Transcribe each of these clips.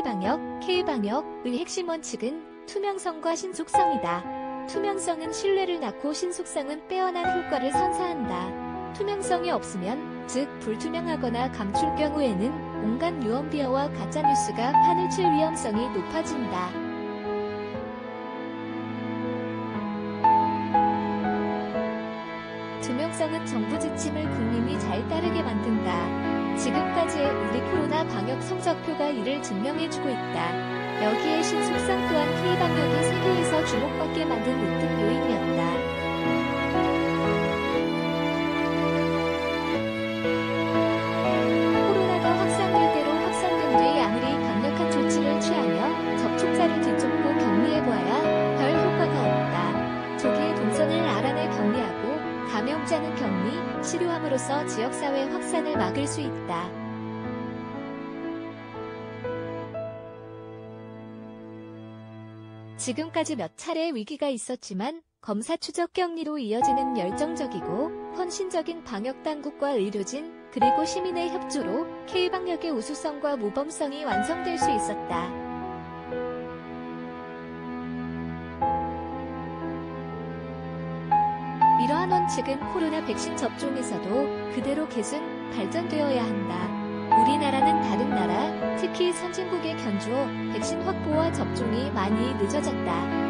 K방역의 핵심 원칙은 투명성과 신속성이다. 투명성은 신뢰를 낳고 신속성은 빼어난 효과를 선사한다. 투명성이 없으면, 즉 불투명하거나 감출 경우에는 온갖 유언비어와 가짜뉴스가 판을 칠 위험성이 높아진다. 투명성은 정부 지침을 국민이 잘 따르게 만든다. 지금까지의 우리 코로나 방역 성적표가 이를 증명해주고 있다. 여기에 신속성 또한 K방역이 세계에서 주목받게 만든 우뚝 요인이었다. 코로나가 확산될 대로 확산된 뒤 아무리 강력한 조치를 취하며 접촉자를 뒤쫓고 격리해보아야 별 효과가 없다. 조기에 동선을 알아내 격리하고 감염자는 격리, 치료함으로써 지역사회 확산을 막을 수 있다. 지금까지 몇 차례의 위기가 있었지만 검사 추적 격리로 이어지는 열정적이고 헌신적인 방역당국과 의료진, 그리고 시민의 협조로 K방역의 우수성과 모범성이 완성될 수 있었다. 이러한 원칙은 코로나 백신 접종에서도 그대로 계승, 발전되어야 한다. 우리나라는 다른 나라, 특히 선진국의 견주어 백신 확보와 접종이 많이 늦어졌다.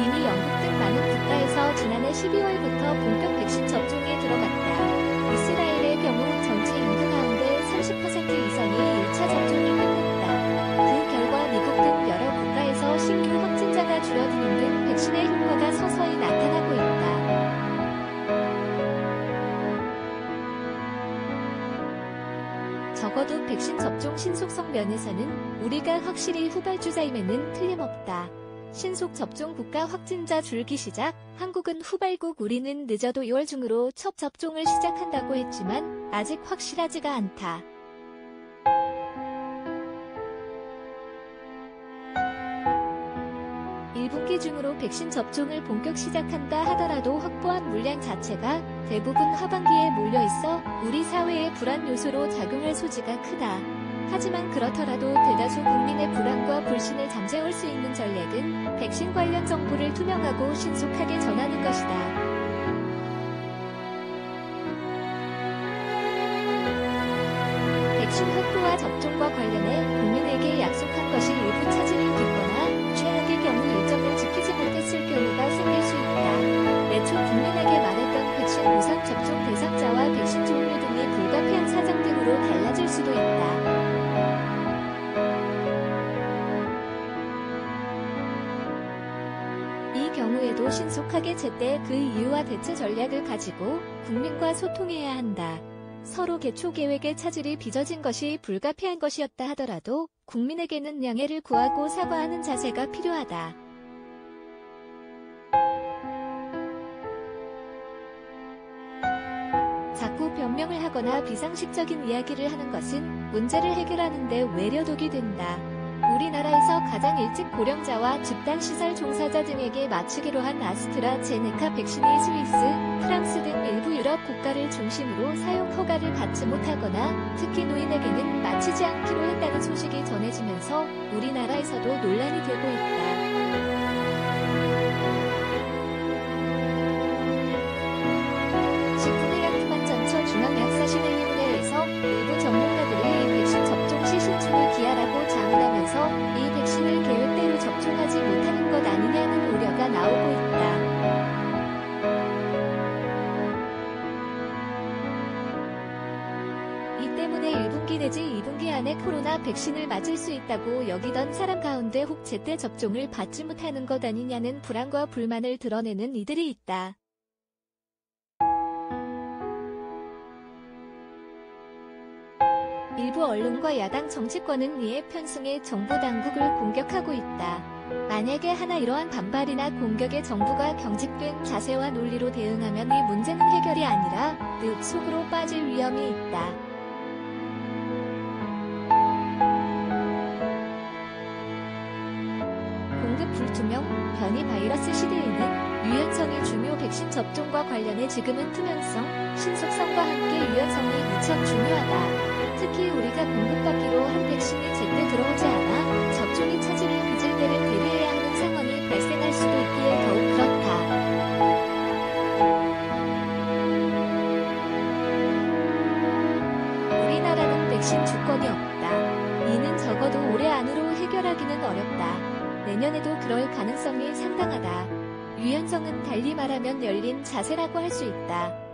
이미 영국 등 많은 국가에서 지난해 12월부터 본격 백신 접종에 들어갔다. 이스라엘의 경우 전체 인구 가운데 30% 이상이 1차 접종을 끝냈다. 그 결과 미국 등 여러 국가에서 신규 확진자가 줄어드는 등 백신의 효과가 서서히 나타나고 있다. 적어도 백신 접종 신속성 면에서는 우리가 확실히 후발주자임에는 틀림없다. 신속 접종 국가 확진자 줄기 시작, 한국은 후발국 우리는 늦어도 2월 중으로 첫 접종을 시작한다고 했지만 아직 확실하지가 않다. 1분기 중으로 백신 접종을 본격 시작한다 하더라도 확보한 물량 자체가 대부분 하반기에 몰려있어 우리 사회의 불안 요소로 작용할 소지가 크다. 하지만 그렇더라도 대다수 국민의 불안과 불신을 잠재울 수 있는 전략은 백신 관련 정보를 투명하고 신속하게 전하는 것이다. 백신 확보와 접종과 관련해 국민에게 약속한 것이 일부 차질을 빚거나 최악의 경우 일정을 지키지 못했을 경우가 생길 수 있다. 애초 국민에게 말했던 백신 우선 접종 대상자와 백신 종류 등이 불가피한 사정 등으로 달라질 수도 있다. 이 경우에도 신속하게 제때 그 이유와 대처 전략을 가지고 국민과 소통해야 한다. 서로 개초 계획의 차질이 빚어진 것이 불가피한 것이었다 하더라도 국민에게는 양해를 구하고 사과하는 자세가 필요하다. 자꾸 변명을 하거나 비상식적인 이야기를 하는 것은 문제를 해결하는 데 외려독이 된다. 우리나라에서 가장 일찍 고령자와 집단시설 종사자 등에게 맞추기로 한 아스트라제네카 백신이 스위스, 프랑스 등 일부 유럽 국가를 중심으로 사용 허가를 받지 못하거나 특히 노인에게는 맞히지 않기로 했다는 소식이 전해지면서 우리나라에서도 논란이 되고 있다. 식품의약품안전처 중앙약사실의위원회에서 일부 전문가들이 이 백신 접종 시 신중을 기하라고 자문하면서 이 백신을 계획대로 접종하지 못하는 것 아니냐는 우려가 나오고 있다. 이 때문에 1분기 내지 2분기 안에 코로나 백신을 맞을 수 있다고 여기던 사람 가운데 혹 제때 접종을 받지 못하는 것 아니냐는 불안과 불만을 드러내는 이들이 있다. 일부 언론과 야당 정치권은 이에 편승해 정부 당국을 공격하고 있다. 만약에 하나 이러한 반발이나 공격에 정부가 경직된 자세와 논리로 대응하면 이 문제는 해결이 아니라 늪 속으로 빠질 위험이 있다. 공급 불투명, 변이 바이러스 시대에는 유연성이 중요 백신 접종과 관련해 지금은 투명성, 신속성과 함께 유연성이 무척 중요하다. 특히 우리가 공급받기로 한 백신이 제때 들어오지 않아 접종이 차질을 빚을 때를 대비해야 하는 상황이 발생할 수도 있기에 더욱 그렇다. 우리나라는 백신 주권이 없다. 이는 적어도 올해 안으로 해결하기는 어렵다. 내년에도 그럴 가능성이 상당하다. 유연성은 달리 말하면 열린 자세라고 할 수 있다.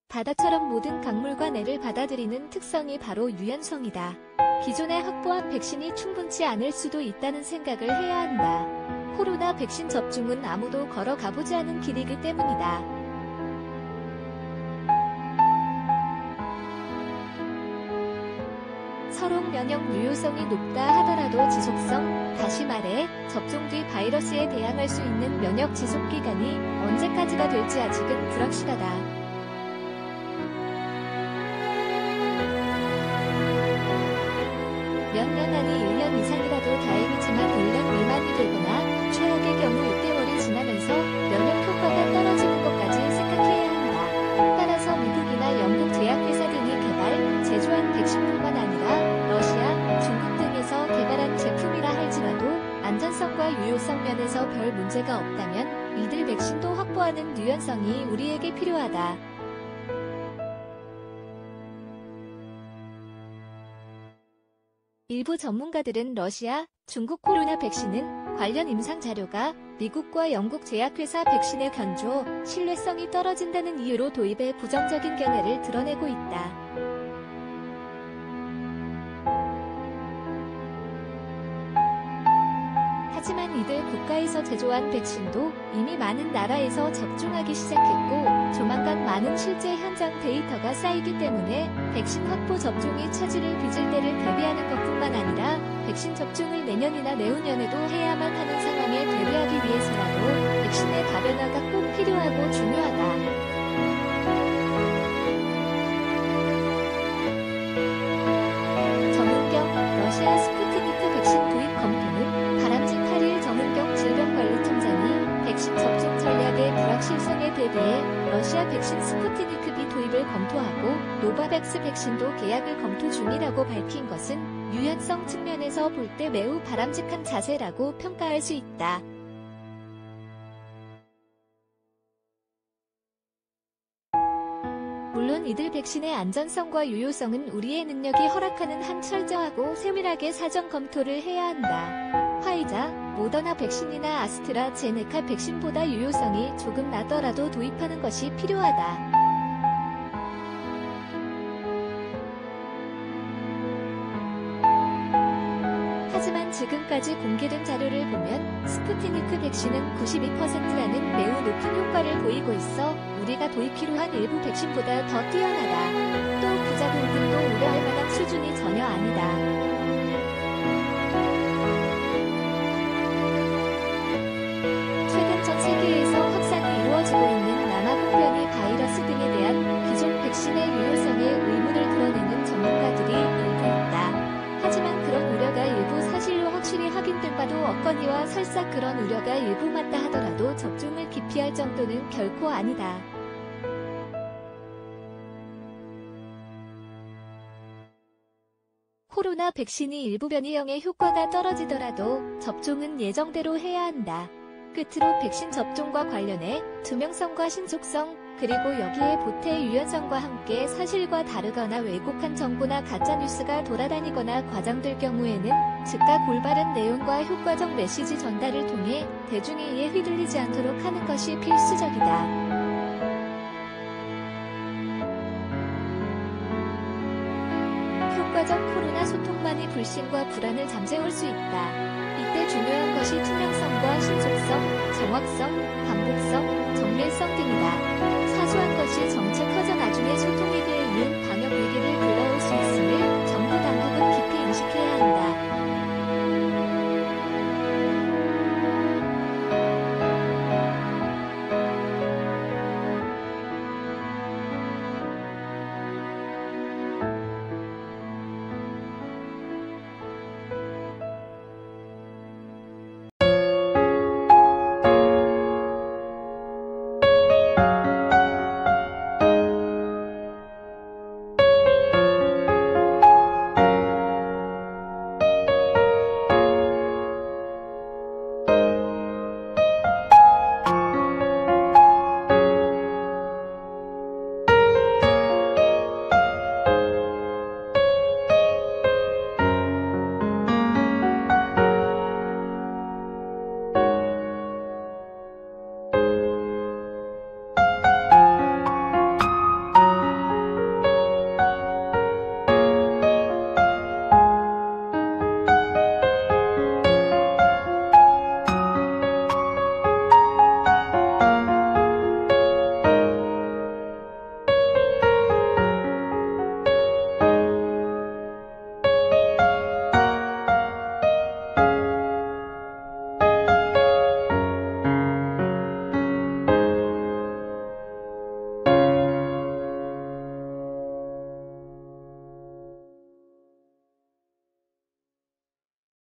바다처럼 모든 강물과 내를 받아들이는 특성이 바로 유연성이다. 기존에 확보한 백신이 충분치 않을 수도 있다는 생각을 해야 한다. 코로나 백신 접종은 아무도 걸어가보지 않은 길이기 때문이다. 서로 면역 유효성이 높다 하더라도 지속성, 다시 말해 접종 뒤 바이러스에 대항할 수 있는 면역 지속 기간이 언제까지가 될지 아직은 불확실하다. 몇 년 아니 1년 이상이라도 다행이지만 1년 미만이 되거나 최악의 경우 6개월이 지나면서 면역 효과가 떨어지는 것까지 생각해야 한다. 따라서 미국이나 영국 제약회사 등이 개발, 제조한 백신뿐만 아니라 러시아, 중국 등에서 개발한 제품이라 할지라도 안전성과 유효성 면에서 별 문제가 없다면 이들 백신도 확보하는 유연성이 우리에게 필요하다. 일부 전문가들은 러시아, 중국 코로나 백신은 관련 임상 자료가 미국과 영국 제약회사 백신의 견조, 신뢰성이 떨어진다는 이유로 도입에 부정적인 견해를 드러내고 있다. 하지만 이들 국가에서 제조한 백신도 이미 많은 나라에서 접종하기 시작했고 조만간 많은 실제 현장 데이터가 쌓이기 때문에 백신 확보 접종이 차질을 빚을 때를 대비하는 것뿐만 아니라 백신 접종을 내년이나 내후년에도 해야만 하는 상황에 대비하기 위해서라도 백신의 다변화가 꼭 필요하고 중요하다. 정은경 러시아 스푸트니크 백신 도입 검토는 바람직한 정은경 질병관리청장이 백신 접종 전략의 불확실성에 대비해 러시아 백신 스푸트니크 V 도입을 검토하고 노바백스 백신도 계약을 검토 중이라고 밝힌 것은 유연성 측면에서 볼 때 매우 바람직한 자세라고 평가할 수 있다. 물론 이들 백신의 안전성과 유효성은 우리의 능력이 허락하는 한 철저하고 세밀하게 사전 검토를 해야 한다. 화이자, 모더나 백신이나 아스트라제네카 백신보다 유효성이 조금 낮더라도 도입하는 것이 필요하다. 하지만 지금까지 공개된 자료를 보면 스푸트니크 백신은 92%라는 매우 높은 효과를 보이고 있어 우리가 도입키로 한 일부 백신보다 더 뛰어나다. 또 부작용 등도 우려할 만한 수준이 전혀 아니다. 전 세계에서 확산이 이루어지고 있는 남아공변이 바이러스 등에 대한 기존 백신의 유효성에 의문을 드러내는 전문가들이 일부 있다. 하지만 그런 우려가 일부 사실로 확실히 확인된 바도 없거니와 설사 그런 우려가 일부 맞다 하더라도 접종을 기피할 정도는 결코 아니다. 코로나 백신이 일부 변이형의 효과가 떨어지더라도 접종은 예정대로 해야 한다. 끝으로 백신 접종과 관련해 투명성과 신속성, 그리고 여기에 보태 유연성과 함께 사실과 다르거나 왜곡한 정보나 가짜뉴스가 돌아다니거나 과장될 경우에는 즉각 올바른 내용과 효과적 메시지 전달을 통해 대중의 이에 휘둘리지 않도록 하는 것이 필수적이다. 효과적 코로나 소통만이 불신과 불안을 잠재울 수 있다. 이때 중요한 것이 투명성과 신속성, 정확성, 반복성, 정밀성 등이다. 사소한 것이 정책 허전 나중에 소통에 대해 이은